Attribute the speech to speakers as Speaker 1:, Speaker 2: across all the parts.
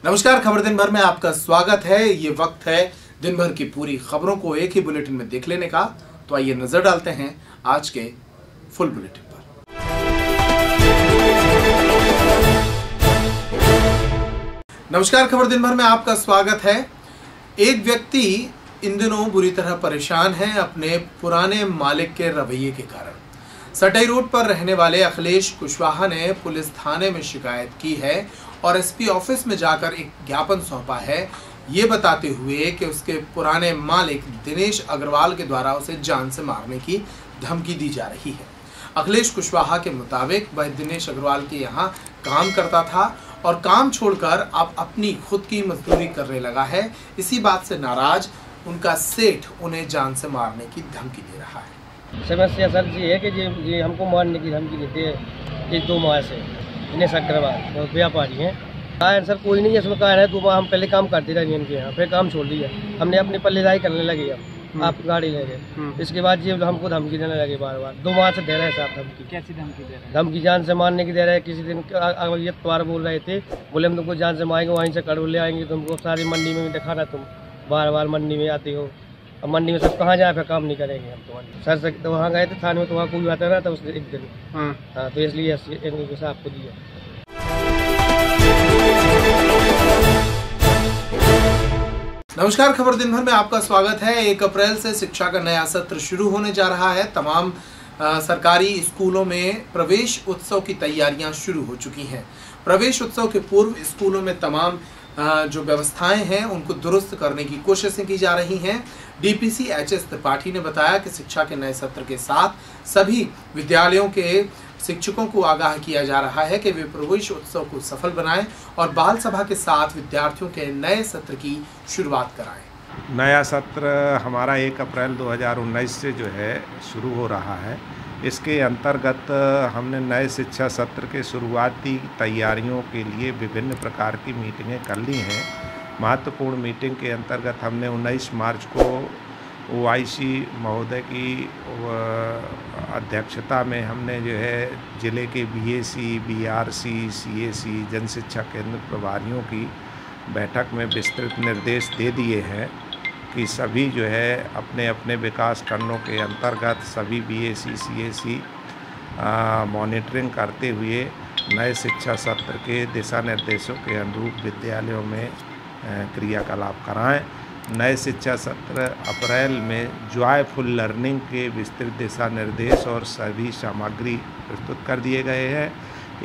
Speaker 1: नमस्कार, खबर दिन भर में आपका स्वागत है। ये वक्त है दिन भर की पूरी खबरों को एक ही बुलेटिन में देख लेने का। तो आइए नजर डालते हैं आज के फुल बुलेटिन पर। नमस्कार, खबर दिन भर में आपका स्वागत है। एक व्यक्ति इन दिनों बुरी तरह परेशान है अपने पुराने मालिक के रवैये के कारण। सटाई रोड पर रहने वाले अखिलेश कुशवाहा ने पुलिस थाने में शिकायत की है और एसपी ऑफिस में जाकर एक ज्ञापन सौंपा है, ये बताते हुए कि उसके पुराने मालिक दिनेश अग्रवाल के द्वारा उसे जान से मारने की धमकी दी जा रही है। अखिलेश कुशवाहा के मुताबिक वह दिनेश अग्रवाल के यहाँ काम करता था और काम छोड़कर अब अपनी खुद की मजदूरी करने लगा है। इसी बात से नाराज उनका सेठ उन्हें जान से मारने की धमकी दे रहा है।
Speaker 2: समस्या सर जी है कि ये हमको मारने की धमकी देते हैं 1-2 माह से। दिनेश अग्रवाल और व्यापारी हैं। कारण सर कोई नहीं है इसमें। कारण है 2 माह हम पहले काम करते रहे इनके यहाँ, फिर काम छोड़ दिया हमने, अपनी पल्लेदारी करने लगे। अब आप गाड़ी ले गए, इसके बाद ये हमको धमकी देने लगे बार-बार। 2 माह से दे रहे हैं साहब धमकी। कैसी धमकी दे रहे हैं? धमकी जान से मारने की दे रहे हैं। किसी दिन ये बार बोल रहे थे, बोले हम तुमको जान से मारेंगे, वहीं से कड़ू ले आएंगे तुमको, सारी मंडी में दिखाना, तुम बार-बार मंडी में आते हो। अब मंडी में सब कहाँ जाए, फिर काम नहीं करेंगे हम तो। सर से तो वहाँ गए थे थाने में, तो वहाँ कोई आता रहा था उसने एक दिन। हाँ, तो इसलिए आपको दिया।
Speaker 1: नमस्कार, खबर दिन भर में आपका स्वागत है। 1 अप्रैल से शिक्षा का नया सत्र शुरू होने जा रहा है। तमाम सरकारी स्कूलों में प्रवेश उत्सव की तैयारियां शुरू हो चुकी हैं। प्रवेश उत्सव के पूर्व स्कूलों में तमाम जो व्यवस्थाएं हैं उनको दुरुस्त करने की कोशिशें की जा रही हैं। डीपीसी एचएस त्रिपाठी ने बताया कि शिक्षा के नए सत्र के साथ सभी विद्यालयों के शिक्षकों को आगाह किया जा रहा है कि वे प्रवेश उत्सव को सफल बनाएं और बाल सभा के साथ विद्यार्थियों के नए सत्र की शुरुआत कराएं।
Speaker 3: नया सत्र हमारा 1 अप्रैल 2019 से जो है शुरू हो रहा है। इसके अंतर्गत हमने नए शिक्षा सत्र के शुरुआती तैयारियों के लिए विभिन्न प्रकार की मीटिंगें कर ली हैं। महत्वपूर्ण मीटिंग के अंतर्गत हमने 19 मार्च को ओआईसी महोदय की अध्यक्षता में हमने जो है ज़िले के बीएसी, बीआरसी, सीएसी, जन शिक्षा केंद्र प्रभारियों की बैठक में विस्तृत निर्देश दे दिए हैं कि सभी जो है अपने अपने विकास खंडों के अंतर्गत सभी बीएसी, सीएसी मॉनिटरिंग करते हुए नए शिक्षा सत्र के दिशा निर्देशों के अनुरूप विद्यालयों में क्रियाकलाप कराएं। नए शिक्षा सत्र अप्रैल में जॉयफुल लर्निंग के विस्तृत दिशा निर्देश और सभी सामग्री प्रस्तुत कर दिए गए हैं।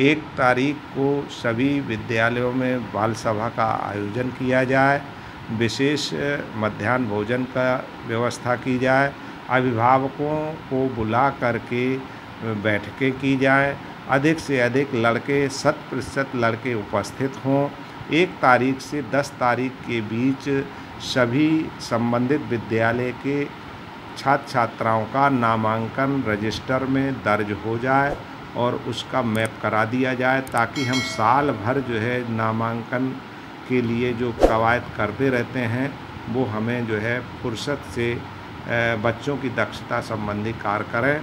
Speaker 3: 1 तारीख को सभी विद्यालयों में बाल सभा का आयोजन किया जाए, विशेष मध्याह्न भोजन का व्यवस्था की जाए, अभिभावकों को बुला करके बैठकें की जाएं, अधिक से अधिक लड़के 100% लड़के उपस्थित हों। 1 तारीख से 10 तारीख के बीच सभी संबंधित विद्यालय के छात्र छात्राओं का नामांकन रजिस्टर में दर्ज हो जाए और उसका मैप करा दिया जाए, ताकि हम साल भर जो है नामांकन के लिए जो कवायद करते रहते हैं वो हमें जो है फुर्सत से बच्चों की दक्षता संबंधी कार्य करें।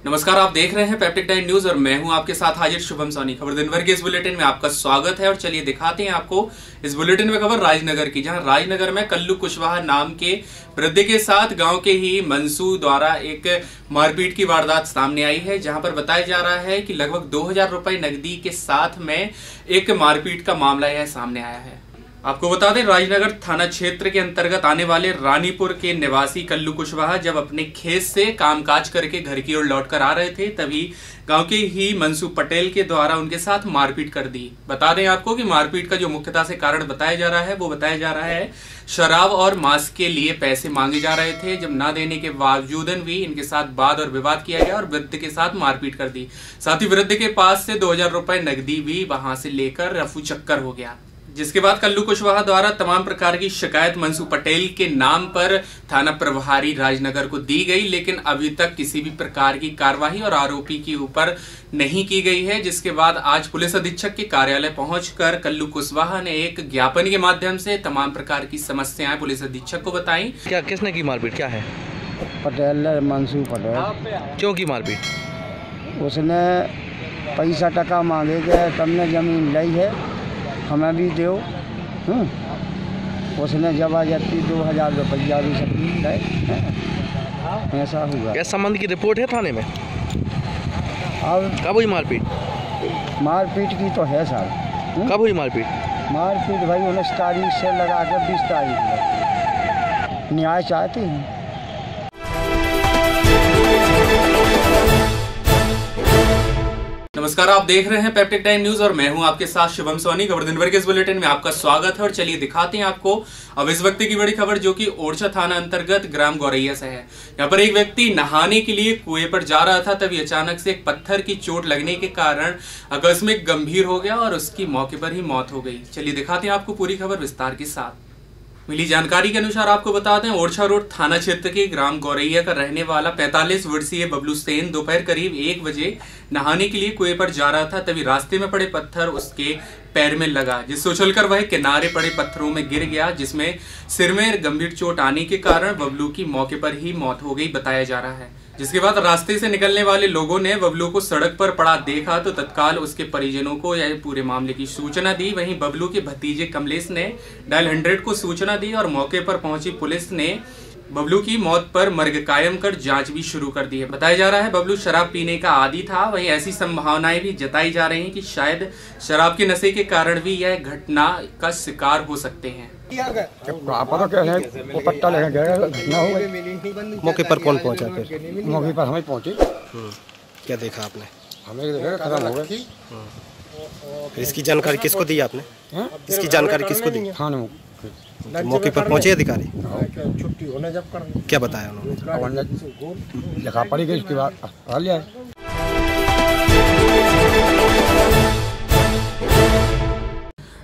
Speaker 4: नमस्कार, आप देख रहे हैं पेप्टिक टाइम न्यूज और मैं हूं आपके साथ हाजिर शुभम सोनी। खबर दिन भर के इस बुलेटिन में आपका स्वागत है और चलिए दिखाते हैं आपको इस बुलेटिन में खबर राजनगर की, जहां राजनगर में कल्लू कुशवाहा नाम के वृद्ध के साथ गांव के ही मंसू द्वारा एक मारपीट की वारदात सामने आई है, जहां पर बताया जा रहा है कि लगभग 2000 रुपए नकदी के साथ में एक मारपीट का मामला यह सामने आया है। आपको बता दें, राजनगर थाना क्षेत्र के अंतर्गत आने वाले रानीपुर के निवासी कल्लू कुशवाहा जब अपने खेत से कामकाज करके घर की ओर लौटकर आ रहे थे, तभी गांव के ही मंसू पटेल के द्वारा उनके साथ मारपीट कर दी। बता दें आपको कि मारपीट का जो मुख्यतः से कारण बताया जा रहा है वो बताया जा रहा है शराब और मांस के लिए पैसे मांगे जा रहे थे। जब ना देने के बावजूदन भी इनके साथ वाद और विवाद किया गया और वृद्ध के साथ मारपीट कर दी। साथ ही वृद्ध के पास से 2000 रुपए नकदी भी वहां से लेकर रफू चक्कर हो गया, जिसके बाद कल्लू कुशवाहा द्वारा तमाम प्रकार की शिकायत मंसू पटेल के नाम पर थाना प्रभारी राजनगर को दी गई, लेकिन अभी तक किसी भी प्रकार की कार्रवाई और आरोपी के ऊपर नहीं की गई है। जिसके बाद आज पुलिस अधीक्षक के कार्यालय पहुंचकर कल्लू कुशवाहा ने एक ज्ञापन के माध्यम से तमाम प्रकार की समस्याएं पुलिस अधीक्षक को बताई।
Speaker 5: क्या किसने की मारपीट, क्या है?
Speaker 2: पटेल, मंसू पटेल।
Speaker 5: क्यों की मारपीट?
Speaker 2: उसने
Speaker 5: पैसा टका मांगे गए, तुमने ज़मीन ली है हमें भी दो। उसने जबरदस्ती 2000 रुपया भी सब ले, ऐसा हुआ।
Speaker 6: क्या संबंध की रिपोर्ट है थाने में?
Speaker 5: अब
Speaker 6: कब हुई मारपीट?
Speaker 5: मारपीट की तो है सर।
Speaker 6: कब हुई मारपीट?
Speaker 5: मारपीट भाई 19 तारीख से लगा के 20 तारीख में। न्याय चाहते हैं।
Speaker 4: नमस्कार, आप देख रहे हैं पेप्टिक टाइम न्यूज और मैं हूं आपके साथ शुभम सोनी। खबर दिन भर के इस बुलेटिन में आपका स्वागत है और चलिए दिखाते हैं आपको अब इस वक्त की बड़ी खबर, जो कि ओरछा थाना अंतर्गत ग्राम गौरैया से है। यहाँ पर एक व्यक्ति नहाने के लिए कुएं पर जा रहा था, तभी अचानक से एक पत्थर की चोट लगने के कारण आकस्मिक गंभीर हो गया और उसकी मौके पर ही मौत हो गई। चलिए दिखाते हैं आपको पूरी खबर विस्तार के साथ। मिली जानकारी के अनुसार आपको बता दें, ओरछा रोड थाना क्षेत्र के ग्राम गौरैया का रहने वाला 45 वर्षीय बबलू सेन दोपहर करीब 1 बजे नहाने के लिए कुएं पर जा रहा था, तभी रास्ते में पड़े पत्थर उसके पैर में लगा, जिससे उछलकर वह किनारे पड़े पत्थरों में गिर गया, जिसमें सिर में गंभीर चोट आने के कारण बबलू की मौके पर ही मौत हो गई बताया जा रहा है। जिसके बाद रास्ते से निकलने वाले लोगों ने बबलू को सड़क पर पड़ा देखा तो तत्काल उसके परिजनों को यह पूरे मामले की सूचना दी। वहीं बबलू के भतीजे कमलेश ने डायल 100 को सूचना दी और मौके पर पहुंची पुलिस ने बबलू की मौत पर मर्ग कायम कर जांच भी शुरू कर दी है। बताया जा रहा है बबलू शराब पीने का आदी था। वहीं ऐसी संभावनाएं भी जताई जा रही हैं कि शायद शराब के नशे के कारण भी यह घटना का शिकार हो सकते हैं।
Speaker 5: वो पट्टा लेके गए, घटना हो गई।
Speaker 6: मौके पर कौन पहुंचा? फिर
Speaker 5: मौके पर हमें पहुंचे।
Speaker 6: क्या देखा आपने?
Speaker 5: हमें देखा खत्म हो गई।
Speaker 6: फिर इसकी जानकारी किसको दी आपने? इसकी जानकारी किसको दी?
Speaker 5: थाने में।
Speaker 6: मौके पर पहुंचे अधिकारी?
Speaker 5: छुट्टी होने जब कर
Speaker 6: क्या बताया उन्होंने?
Speaker 5: लिखा पड़ी गई, उसके बाद आ लिया।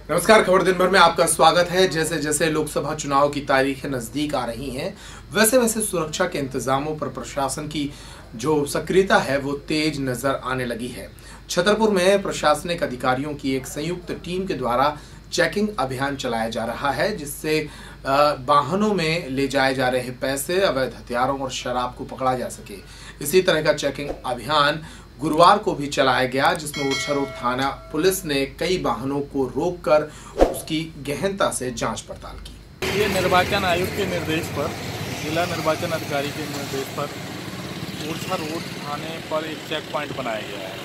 Speaker 1: नमस्कार, खबर दिन भर में आपका स्वागत है। जैसे जैसे लोकसभा चुनाव की तारीखें नजदीक आ रही हैं, वैसे वैसे सुरक्षा के इंतजामों पर प्रशासन की जो सक्रियता है वो तेज नजर आने लगी है। छतरपुर में प्रशासनिक अधिकारियों की एक संयुक्त टीम के द्वारा चेकिंग अभियान चलाया जा रहा है, जिससे वाहनों में ले जाए जा रहे पैसे, अवैध हथियारों और शराब को पकड़ा जा सके। इसी तरह का चेकिंग अभियान गुरुवार को भी चलाया गया, जिसमें ओरछा रोड थाना पुलिस ने कई वाहनों को रोककर उसकी गहनता से जांच पड़ताल की।
Speaker 7: ये निर्वाचन आयोग के निर्देश पर, जिला निर्वाचन अधिकारी के निर्देश पर ओरछा रोड थाने पर एक चेक पॉइंट बनाया गया है।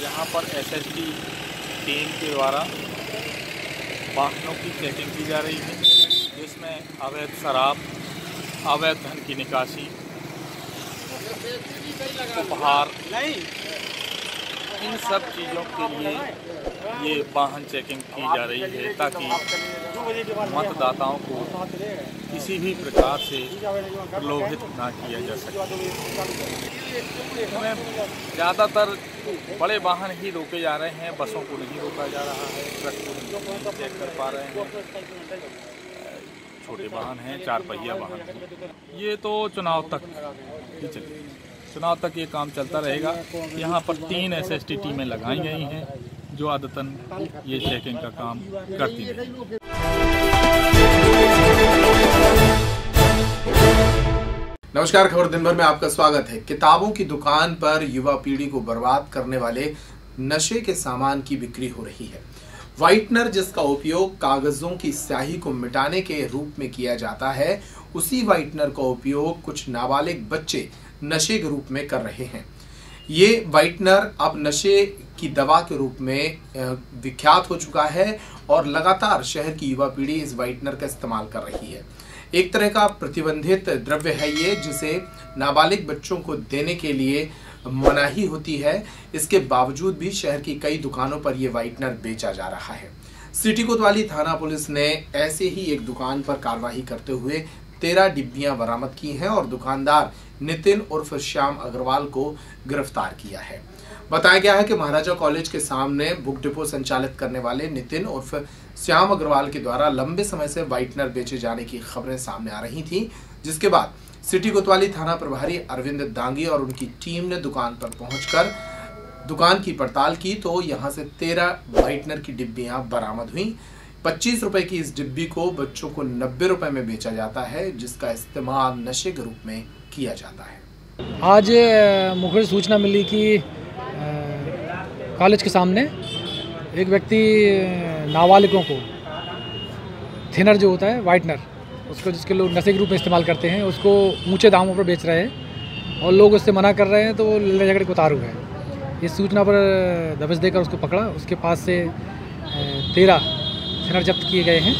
Speaker 7: यहाँ पर SST टीम के द्वारा वाहनों की चेकिंग की जा रही है, जिसमें अवैध शराब, अवैध धन की निकासी, उपहार, इन सब चीज़ों के लिए ये वाहन चेकिंग की जा रही है, ताकि मतदाताओं को किसी भी प्रकार से प्रलोभित ना किया जा सके। इसमें ज़्यादातर बड़े वाहन ही रोके जा रहे हैं, बसों को नहीं रोका जा रहा है, ट्रक को नहीं चेक कर पा रहे हैं। छोटे वाहन हैं, 4 पहिया वाहन हैं। ये तो चुनाव तक ही चलेगा, चुनाव तक ये काम चलता रहेगा। यहाँ पर 3 SST टीमें लगाई गई हैं, जो आदतन ये चेकिंग का काम करती हैं।
Speaker 1: नमस्कार, खबर दिन भर में आपका स्वागत है। किताबों की दुकान पर युवा पीढ़ी को बर्बाद करने वाले नशे के सामान की बिक्री हो रही है। व्हाइटनर, जिसका उपयोग कागजों की स्याही को मिटाने के रूप में किया जाता है, उसी व्हाइटनर का उपयोग कुछ नाबालिग बच्चे नशे के रूप में कर रहे हैं। ये व्हाइटनर अब नशे की दवा के रूप में विख्यात हो चुका है और लगातार शहर की युवा पीढ़ी इस व्हाइटनर का इस्तेमाल कर रही है। एक तरह का प्रतिबंधित द्रव्य है ये, जिसे नाबालिग बच्चों को देने के लिए मनाही होती है। इसके बावजूद भी शहर की कई दुकानों पर यह व्हाइटनर बेचा जा रहा है। सिटी कोतवाली थाना पुलिस ने ऐसे ही एक दुकान पर कार्रवाई करते हुए 13 डिब्बियां बरामद की हैं और दुकानदार नितिन उर्फ श्याम अग्रवाल को गिरफ्तार किया है। बताया गया है कि महाराजा कॉलेज के सामने बुक डिपो संचालित करने वाले नितिन उर्फ श्याम अग्रवाल के द्वारा लंबे समय से व्हाइटनर बेचे जाने की खबरें सामने आ रही थी, जिसके बाद सिटी कोतवाली थाना प्रभारी अरविंद दांगी और उनकी टीम ने दुकान पर पहुंचकर दुकान की पड़ताल की तो यहां से 13 व्हाइटनर की डिब्बियां बरामद हुई। 25 रुपए की इस डिब्बी को बच्चों को 90 रुपए में बेचा जाता है, जिसका इस्तेमाल नशे के रूप में किया जाता है।
Speaker 8: आज मुखर सूचना मिली कि कॉलेज के सामने एक व्यक्ति नाबालिगों को थिनर जो होता है वाइटनर, उसको जिसके लोग नशे के रूप में इस्तेमाल करते हैं, उसको ऊंचे दामों पर बेच रहे हैं और लोग उससे मना कर रहे हैं, तो वो लड़ाई झगड़े को उतारू है। इस सूचना पर दबिश देकर उसको पकड़ा। उसके पास से 13 थिनर जब्त किए गए हैं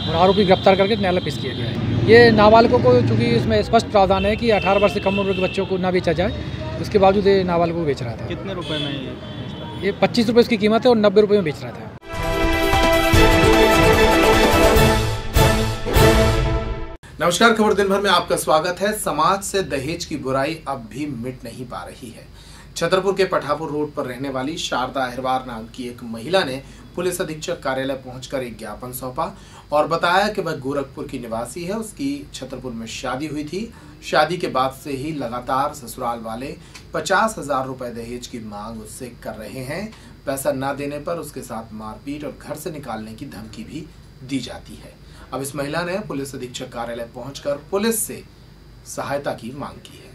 Speaker 8: और आरोपी गिरफ्तार करके न्यायालय पेश किया गया है। ये नाबालिगों को, चूँकि इसमें स्पष्ट प्रावधान है कि 18 वर्ष से कम उम्र के बच्चों को ना बेचा जाए, उसके बावजूद ये नाबालिगों को बेच रहा था।
Speaker 7: कितने रुपए में
Speaker 8: ये 25 रुपये उसकी कीमत है और 90 रुपये में बेच रहा था।
Speaker 1: नमस्कार, खबर दिन भर में आपका स्वागत है। समाज से दहेज की बुराई अब भी मिट नहीं पा रही है। छतरपुर के पठापुर रोड पर रहने वाली शारदा अहिरवार नाम की एक महिला ने पुलिस अधीक्षक कार्यालय पहुंचकर एक ज्ञापन सौंपा और बताया कि वह गोरखपुर की निवासी है। उसकी छतरपुर में शादी हुई थी। शादी के बाद से ही लगातार ससुराल वाले 50,000 रुपए दहेज की मांग उससे कर रहे हैं। पैसा न देने पर उसके साथ मारपीट और घर से निकालने की धमकी भी दी जाती है। अब इस महिला ने पुलिस अधीक्षक कार्यालय पहुंचकर पुलिस से सहायता की मांग की है।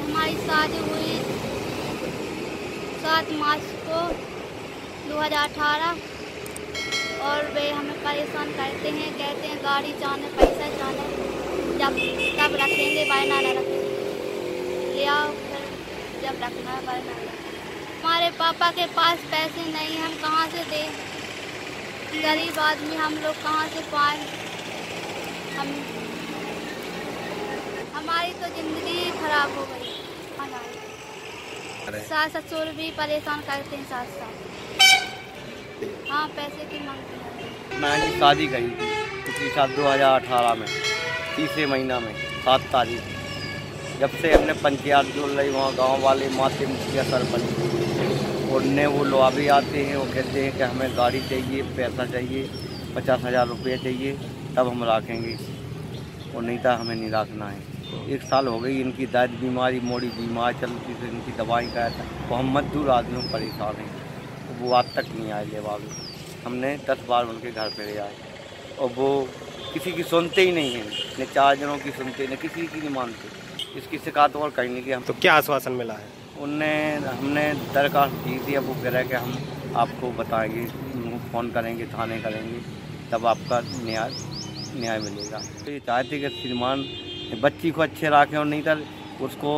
Speaker 9: हमारी शादी हुई 7 मार्च को 2018 और वे हमें परेशान करते हैं, कहते हैं गाड़ी चाहे पैसा चाहे जब रखेंगे वरना न रखेंगे, ले आओ फिर जब रखना है वरना न। हमारे पापा के पास पैसे नहीं, हम कहाँ से दें? गरीब आदमी हम लोग कहाँ से पाएं? हमारी तो जिंदगी खराब हो गई। हमारी सास ससुर भी परेशान करते हैं साथ साथ। हाँ, पैसे की मांगते हैं।
Speaker 2: मैंने शादी करी थी पिछली साल 2018 में, तीसरे महीना में 7 तारीख। जब से हमने पंचायत जोड़ ली, वहाँ गांव वाले माते मुखिया सरपंच उनने वो लोग भी आते हैं, वो कहते हैं कि हमें गाड़ी चाहिए, पैसा चाहिए, 50,000 रुपये चाहिए, तब हम रखेंगे, और नहीं था हमें नहीं रखना है। 1 साल हो गई इनकी दाद बीमारी, मोड़ी बीमार चलती थी, इनकी दवाई का था। वो हम मजदूर आदमी परेशान हैं, वो आज तक नहीं आए लेवा भी। हमने 10 बार उनके घर पे ले आए और वो किसी की सुनते ही नहीं हैं, न 4 जनों की सुनते, न किसी की नहीं मानते। इसकी शिकायत और कहीं नहीं की। हम
Speaker 6: तो क्या आश्वासन मिला है?
Speaker 2: हमने दरखास्त दी थी, अब वो कह रहे कि हम आपको बताएंगे, फ़ोन करेंगे, थाने करेंगे, तब आपका न्याय मिलेगा। तो ये चाहते कि श्रीमान बच्ची को अच्छे रखें और नहीं तो उसको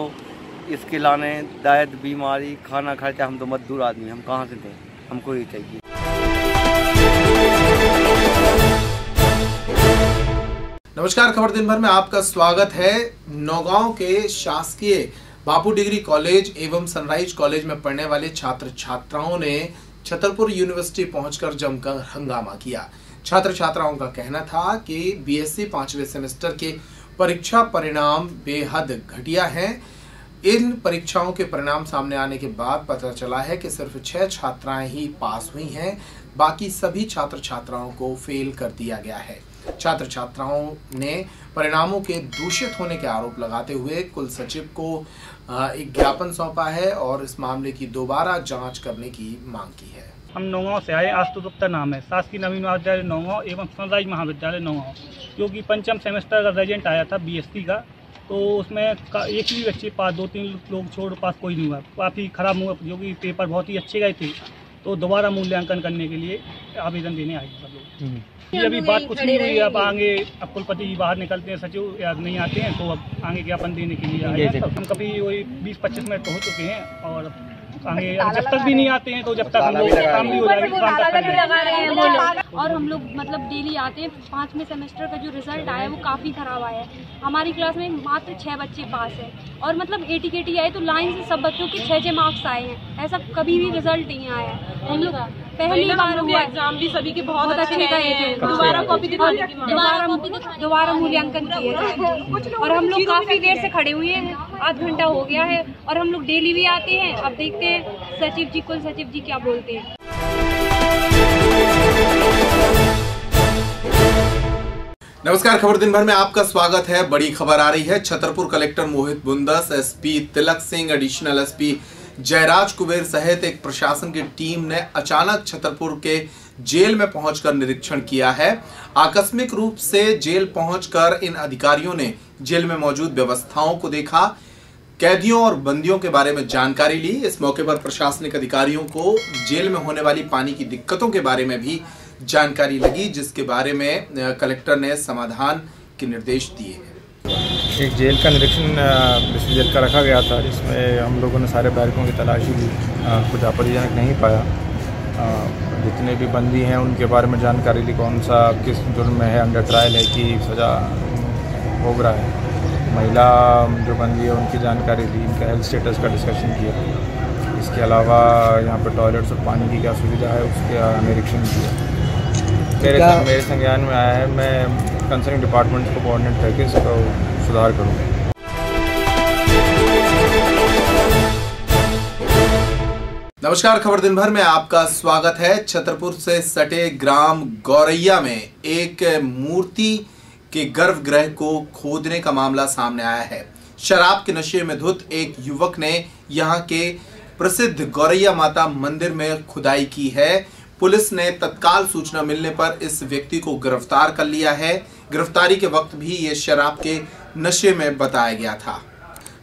Speaker 2: इसके लाने दायद बीमारी खाना खर्चा, हम तो मजदूर आदमी, हम कहाँ से दें? हमको ये चाहिए।
Speaker 1: नमस्कार, खबर दिन भर में आपका स्वागत है। नौगांव के शासकीय बापू डिग्री कॉलेज एवं सनराइज कॉलेज में पढ़ने वाले छात्र छात्राओं ने छतरपुर यूनिवर्सिटी पहुंचकर जमकर हंगामा किया। छात्र छात्राओं का कहना था कि बीएससी 5वें सेमेस्टर के परीक्षा परिणाम बेहद घटिया हैं। इन परीक्षाओं के परिणाम सामने आने के बाद पता चला है कि सिर्फ 6 छात्राएं ही पास हुई हैं, बाकी सभी छात्र छात्राओं को फेल कर दिया गया है। छात्र छात्राओं ने परिणामों के दूषित होने के आरोप लगाते हुए कुल सचिव को एक ज्ञापन सौंपा है और इस मामले की दोबारा जांच करने की मांग की है।
Speaker 10: हम नौगांव से आए, आशुतोष गुप्ता नाम है, शासकीय नवीन महाविद्यालय नौगांव एवं सनराइज महाविद्यालय नौगांव, क्योंकि 5म सेमेस्टर का रिजल्ट आया था बीएससी का, तो उसमें एक ही बच्चे पास, 2-3 लोग छोड़ पास कोई नहीं हुआ। काफ़ी खराब हुआ, क्योंकि पेपर बहुत ही अच्छे गए थे, तो दोबारा मूल्यांकन करने के लिए आवेदन देने आए सब लोग। ये अभी बात कुछ नहीं हुई, अब आगे अब कुलपति बाहर निकलते हैं, सचिव या नहीं आते हैं, तो अब आगे ज्ञापन देने के लिए आए हैं। हम कभी वही 20-25 मिनट तो हो चुके हैं और आगे जब तक भी नहीं आते हैं, तो जब तक हम लोग काम भी हो जाएगा।
Speaker 9: और हम लोग मतलब डेली आते हैं। 5वें सेमेस्टर का जो रिजल्ट आया है वो काफ़ी ख़राब आया है। हमारी क्लास में मात्र 6 बच्चे पास हैं और मतलब 80 आए, तो लाइन से सब बच्चों के 6 मार्क्स आए हैं। ऐसा कभी भी रिजल्ट नहीं आया है। हम लोग पहली बार हुआ, एग्जाम भी सभी के बहुत अच्छे गए थे, दोबारा मूल्यांकन किए थे और हम लोग काफ़ी देर से खड़े हुए हैं, आध घंटा हो गया है और हम लोग डेली भी आते हैं। अब देखते हैं सचिव जी, कुल सचिव जी क्या बोलते हैं।
Speaker 1: नमस्कार, खबर दिन भर में आपका स्वागत है। बड़ी खबर आ रही है। छतरपुर कलेक्टर मोहित बुंदस, एसपी तिलक सिंह, एडिशनल एसपी जयराज कुबेर सहित एक प्रशासन की टीम ने अचानक छतरपुर के जेल में पहुंचकर निरीक्षण किया है। आकस्मिक रूप से जेल पहुंचकर इन अधिकारियों ने जेल में मौजूद व्यवस्थाओं को देखा। कैदियों और बंदियों के बारे में जानकारी ली। इस मौके पर प्रशासनिक अधिकारियों को जेल में होने वाली पानी की दिक्कतों के बारे में भी जानकारी लगी, जिसके बारे में कलेक्टर ने समाधान के निर्देश दिए हैं।
Speaker 11: एक जेल का निरीक्षण विश्व जेल का रखा गया था, जिसमें हम लोगों ने सारे बैरकों की तलाशी ली, कुछ आपत्तिजनक नहीं पाया। जितने भी बंदी हैं उनके बारे में जानकारी ली, कौन सा किस जुर्म में है, अंडर ट्रायल है कि सज़ा भोग रहा है। महिला जो बंदी है उनकी जानकारी ली, इनका हेल्थ स्टेटस का डिस्कशन किया। इसके अलावा यहाँ पर टॉयलेट्स और पानी की क्या सुविधा है उसका निरीक्षण किया। मेरे संज्ञान में आया है, मैं कंसर्न डिपार्टमेंट्स को कोऑर्डिनेट करके इसको सुधार करूँगा।
Speaker 1: नमस्कार, खबर दिन भर में आपका स्वागत है। छतरपुर से सटे ग्राम गौरैया में एक मूर्ति के गर्भगृह को खोदने का मामला सामने आया है। शराब के नशे में धुत एक युवक ने यहां के प्रसिद्ध गौरैया माता मंदिर में खुदाई की है। पुलिस ने तत्काल सूचना मिलने पर इस व्यक्ति को गिरफ्तार कर लिया है। गिरफ्तारी के वक्त भी ये शराब के नशे में बताया गया था।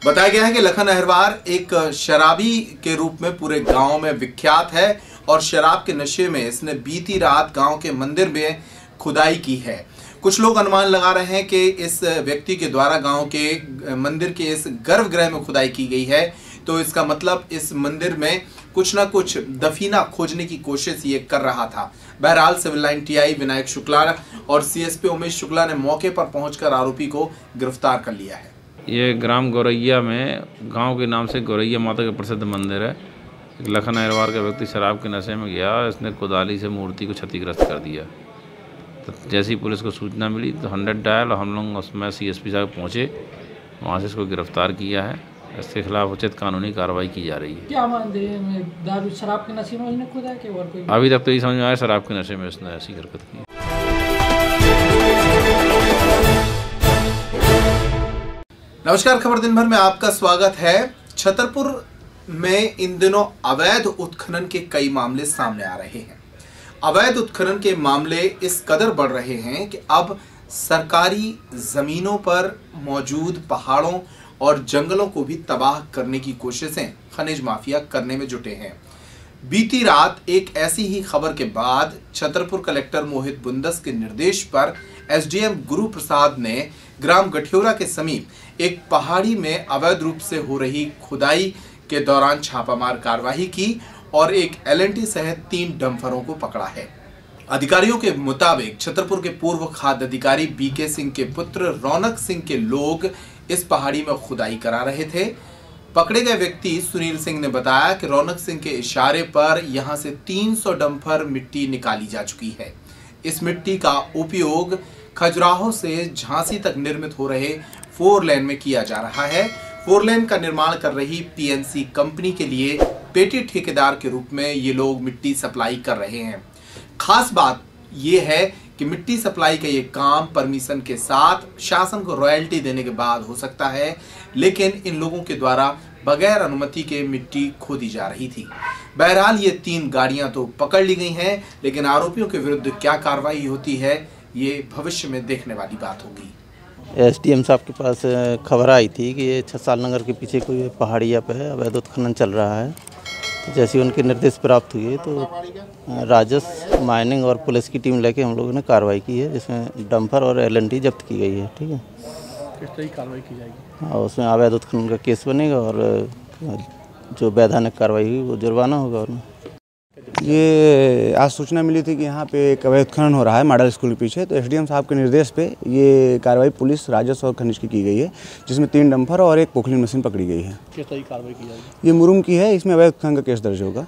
Speaker 1: बताया गया है कि लखन अहरवार एक शराबी के रूप में पूरे गांव में विख्यात है और शराब के नशे में इसने बीती रात गांव के मंदिर में खुदाई की है। कुछ लोग अनुमान लगा रहे हैं कि इस व्यक्ति के द्वारा गांव के मंदिर के इस गर्भगृह में खुदाई की गई है, तो इसका मतलब इस मंदिर में कुछ ना कुछ दफीना खोजने की कोशिश ये कर रहा था। बहरहाल civil line TI Vinayak Shukla और सीएसपी उमेश शुक्ला ने मौके पर पहुंचकर आरोपी को गिरफ्तार कर लिया है।
Speaker 12: ये ग्राम गौरैया में गांव के नाम से गौरैया माता का प्रसिद्ध मंदिर है। एक लखन अहरवार का व्यक्ति शराब के नशे में गया, इसने कुदाली से मूर्ति को क्षतिग्रस्त कर दिया। तो जैसे ही पुलिस को सूचना मिली तो 100 डायल, हम लोग उसमें सीएसपी साहब पहुँचे, वहाँ से इसको गिरफ्तार किया है। इसके खिलाफ उचित कानूनी कार्रवाई की जा रही है।
Speaker 8: क्या मानते हैं, दारू शराब के नशे में उसने खुदा कि और कोई?
Speaker 12: अभी तक तो ये समझ में आया शराब के नशे में उसने ऐसी हरकत की।
Speaker 1: नमस्कार, खबर दिन भर में आपका स्वागत है। छतरपुर में इन दिनों अवैध उत्खनन के कई मामले सामने आ रहे हैं। अवैध उत्खनन के मामले इस कदर बढ़ रहे हैं कि अब सरकारी जमीनों पर मौजूद पहाड़ों और जंगलों को भी तबाह करने की कोशिशें खनिज माफिया करने में जुटे हैं। बीती रात एक ऐसी ही खबर के बाद छतरपुर कलेक्टर मोहित बुंदस के निर्देश पर एसडीएम गुरु प्रसाद ने ग्राम गठियोरा के समीप एक पहाड़ी में अवैध रूप से हो रही खुदाई के दौरान छापामार कार्रवाई की और एक एलएनटी सहित 3 डंफरों को पकड़ा है। अधिकारियों के मुताबिक छतरपुर के पूर्व खाद्य अधिकारी बीके सिंह के पुत्र रौनक सिंह के लोग इस पहाड़ी में खुदाई करा रहे थे। पकड़े गए व्यक्ति सुनील सिंह ने बताया कि रौनक सिंह के इशारे पर यहां से 300 डंफर मिट्टी निकाली जा चुकी है। इस मिट्टी का उपयोग खजुराहो से झांसी तक निर्मित हो रहे 4 लेन में किया जा रहा है। 4 लेन का निर्माण कर रही पीएनसी कंपनी के लिए पेटी ठेकेदार के रूप में ये लोग मिट्टी सप्लाई कर रहे हैं। खास बात यह है कि मिट्टी सप्लाई का ये काम परमिशन के साथ शासन को रॉयल्टी देने के बाद हो सकता है, लेकिन इन लोगों के द्वारा बगैर अनुमति के मिट्टी खोदी जा रही थी। बहरहाल ये 3 गाड़ियां तो पकड़ ली गई हैं, लेकिन आरोपियों के विरुद्ध क्या कार्रवाई होती है ये भविष्य में देखने वाली बात होगी।
Speaker 13: एसडीएम साहब के पास खबर आई थी कि ये 6 साल नगर के पीछे कोई पहाड़िया पे अवैध उत्खनन चल रहा है। तो जैसे उनके निर्देश प्राप्त हुए तो राजस्व, माइनिंग और पुलिस की टीम लेके हम लोगों ने कार्रवाई की है, जिसमें डंपर और एलएनटी जब्त की गई है। ठीक है,
Speaker 14: किस तरह की कार्रवाई की जाएगी?
Speaker 13: और उसमें अवैध उत्खनन का केस बनेगा और जो वैधानिक कार्रवाई हुई वो जुर्माना होगा। और
Speaker 15: ये आज सूचना मिली थी कि यहाँ पे एक अवैध उत्खनन हो रहा है मॉडल स्कूल के पीछे, तो एसडीएम साहब के निर्देश पे ये कार्रवाई पुलिस, राजस्व और खनिज की गई है, जिसमें 3 डंपर और एक पोखलिन मशीन पकड़ी गई है।
Speaker 14: किस तरह की कार्रवाई की जाएगी?
Speaker 15: ये मुरुम की है, इसमें अवैध उत्खनन का केस दर्ज होगा।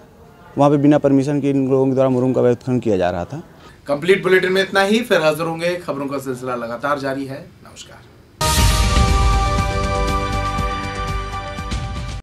Speaker 15: वहाँ पे बिना परमिशन के इन लोगों के द्वारा मुरुम का अवैध उत्खनन किया जा रहा था।
Speaker 1: कंप्लीट बुलेटिन में इतना ही, फिर हाजिर होंगे। खबरों का सिलसिला लगातार जारी है।